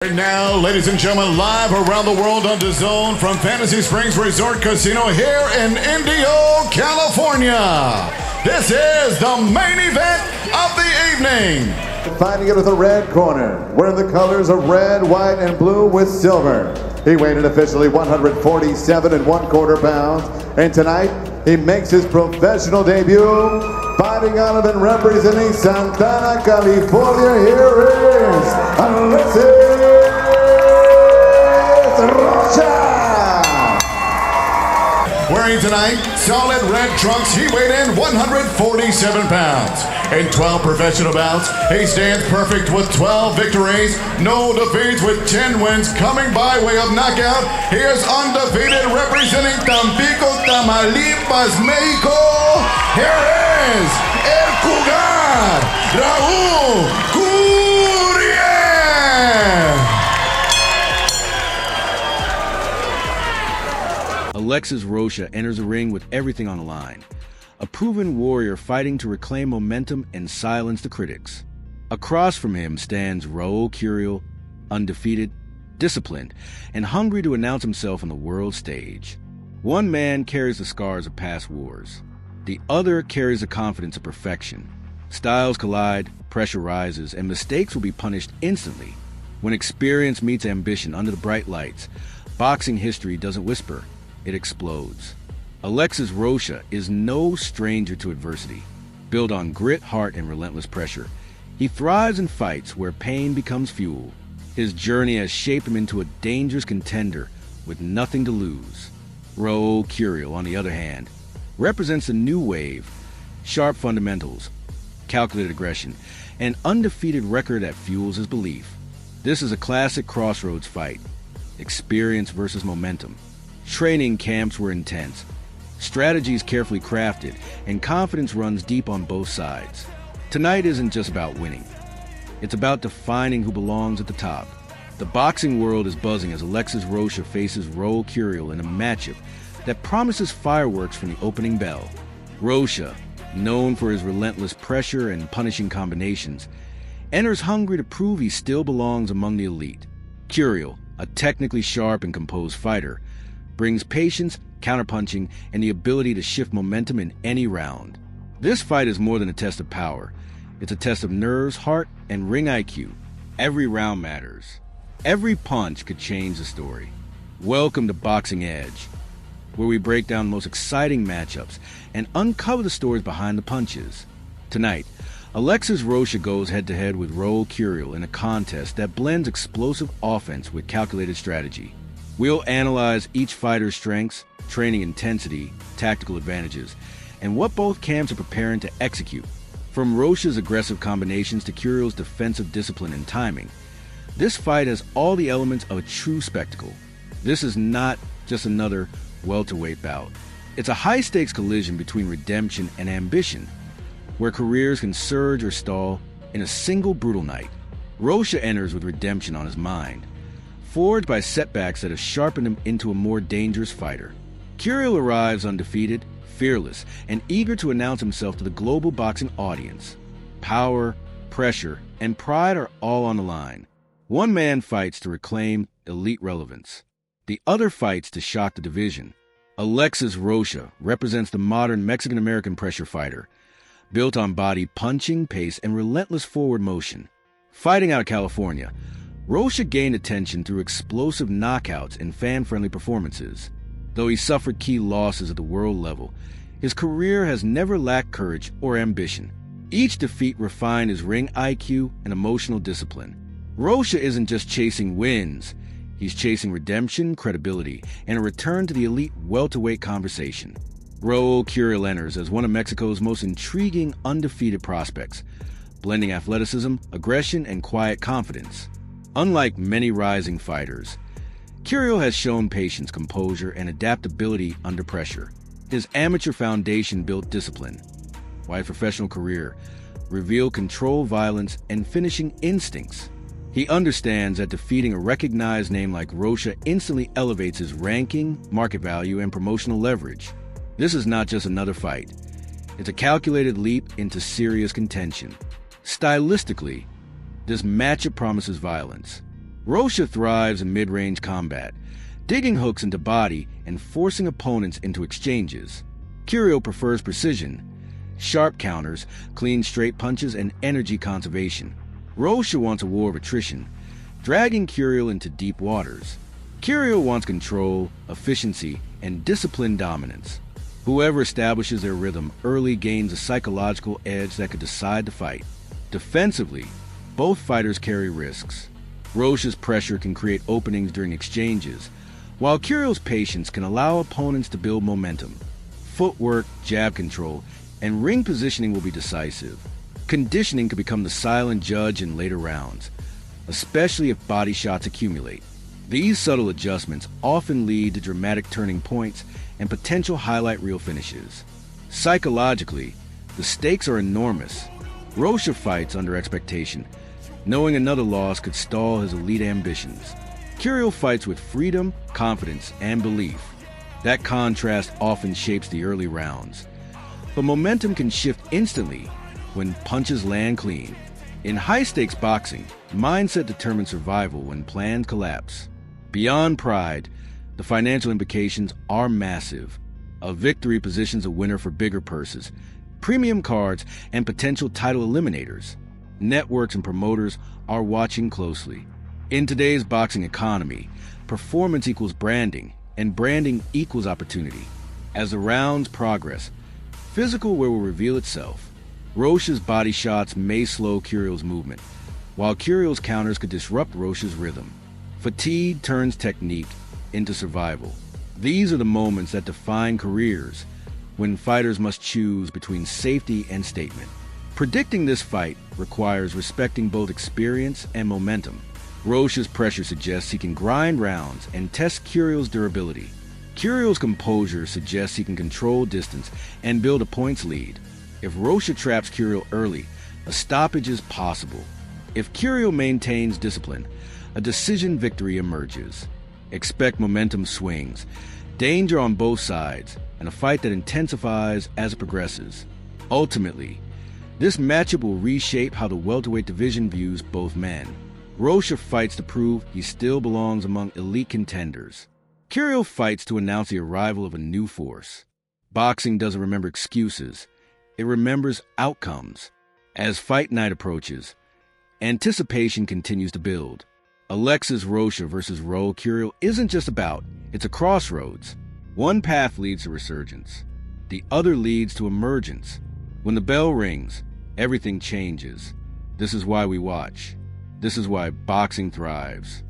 Right now, ladies and gentlemen, live around the world on DAZN from Fantasy Springs Resort Casino here in Indio, California. This is the main event of the evening. Fighting it with a red corner, wearing the colors of red, white, and blue with silver. He weighed in officially 147 1/4 pounds, and tonight he makes his professional debut. Fighting out of and representing Santana, California, here is Alexis Rocha. Wearing tonight solid red trunks, he weighed in 147 pounds. In 12 professional bouts, he stands perfect with 12 victories, no defeats with 10 wins coming by way of knockout. He is undefeated representing Tampico, Tamaulipas, Mexico. Here is El Cougar, Raul Curiel. Alexis Rocha enters the ring with everything on the line. A proven warrior fighting to reclaim momentum and silence the critics. Across from him stands Raul Curiel, undefeated, disciplined, and hungry to announce himself on the world stage. One man carries the scars of past wars. The other carries the confidence of perfection. Styles collide, pressure rises, and mistakes will be punished instantly. When experience meets ambition under the bright lights, boxing history doesn't whisper, it explodes. Alexis Rocha is no stranger to adversity. Built on grit, heart, and relentless pressure, he thrives in fights where pain becomes fuel. His journey has shaped him into a dangerous contender with nothing to lose. Raul Curiel, on the other hand, represents a new wave, sharp fundamentals, calculated aggression, and undefeated record that fuels his belief. This is a classic crossroads fight, experience versus momentum. Training camps were intense, strategies carefully crafted, and confidence runs deep on both sides. Tonight isn't just about winning. It's about defining who belongs at the top. The boxing world is buzzing as Alexis Rocha faces Raul Curiel in a matchup that promises fireworks from the opening bell. Rocha, known for his relentless pressure and punishing combinations, enters hungry to prove he still belongs among the elite. Curiel, a technically sharp and composed fighter, brings patience, counterpunching, and the ability to shift momentum in any round. This fight is more than a test of power. It's a test of nerves, heart, and ring IQ. Every round matters. Every punch could change the story. Welcome to Boxing Edge, where we break down the most exciting matchups and uncover the stories behind the punches. Tonight, Alexis Rocha goes head-to-head with Raul Curiel in a contest that blends explosive offense with calculated strategy. We'll analyze each fighter's strengths, training intensity, tactical advantages, and what both camps are preparing to execute. From Rocha's aggressive combinations to Curiel's defensive discipline and timing, this fight has all the elements of a true spectacle. This is not just another welterweight bout. It's a high-stakes collision between redemption and ambition, where careers can surge or stall in a single brutal night. Rocha enters with redemption on his mind, forged by setbacks that have sharpened him into a more dangerous fighter. Curiel arrives undefeated, fearless, and eager to announce himself to the global boxing audience. Power, pressure, and pride are all on the line. One man fights to reclaim elite relevance. The other fights to shock the division. Alexis Rocha represents the modern Mexican-American pressure fighter, built on body punching, pace, and relentless forward motion. Fighting out of California, Rocha gained attention through explosive knockouts and fan-friendly performances. Though he suffered key losses at the world level, his career has never lacked courage or ambition. Each defeat refined his ring IQ and emotional discipline. Rocha isn't just chasing wins, he's chasing redemption, credibility, and a return to the elite welterweight conversation. Raul Curiel enters as one of Mexico's most intriguing undefeated prospects, blending athleticism, aggression, and quiet confidence. Unlike many rising fighters, Curiel has shown patience, composure, and adaptability under pressure. His amateur foundation built discipline, while his professional career revealed control, violence, and finishing instincts. He understands that defeating a recognized name like Rocha instantly elevates his ranking, market value, and promotional leverage. This is not just another fight. It's a calculated leap into serious contention. Stylistically, this matchup promises violence. Rocha thrives in mid-range combat, digging hooks into body and forcing opponents into exchanges. Curiel prefers precision, sharp counters, clean straight punches, and energy conservation. Rocha wants a war of attrition, dragging Curiel into deep waters. Curiel wants control, efficiency, and disciplined dominance. Whoever establishes their rhythm early gains a psychological edge that could decide the fight. Defensively, both fighters carry risks. Rocha's pressure can create openings during exchanges, while Curiel's patience can allow opponents to build momentum. Footwork, jab control, and ring positioning will be decisive. Conditioning could become the silent judge in later rounds, especially if body shots accumulate. These subtle adjustments often lead to dramatic turning points and potential highlight reel finishes. Psychologically, the stakes are enormous. Rocha fights under expectation, knowing another loss could stall his elite ambitions. Curiel fights with freedom, confidence, and belief. That contrast often shapes the early rounds. But momentum can shift instantly when punches land clean. In high-stakes boxing, mindset determines survival when plans collapse. Beyond pride, the financial implications are massive. A victory positions a winner for bigger purses, premium cards, and potential title eliminators. Networks and promoters are watching closely. In today's boxing economy, performance equals branding, and branding equals opportunity. As the rounds progress, physical will reveal itself. Rocha's body shots may slow Curiel's movement, while Curiel's counters could disrupt Rocha's rhythm. Fatigue turns technique into survival. These are the moments that define careers, when fighters must choose between safety and statement. Predicting this fight requires respecting both experience and momentum. Rocha's pressure suggests he can grind rounds and test Curiel's durability. Curiel's composure suggests he can control distance and build a points lead. If Rocha traps Curiel early, a stoppage is possible. If Curiel maintains discipline, a decision victory emerges. Expect momentum swings, danger on both sides, and a fight that intensifies as it progresses. Ultimately, this matchup will reshape how the welterweight division views both men. Rocha fights to prove he still belongs among elite contenders. Curiel fights to announce the arrival of a new force. Boxing doesn't remember excuses. It remembers outcomes. As fight night approaches, anticipation continues to build. Alexis Rocha versus Raul Curiel isn't just a bout, it's a crossroads. One path leads to resurgence. The other leads to emergence. When the bell rings, everything changes. This is why we watch. This is why boxing thrives.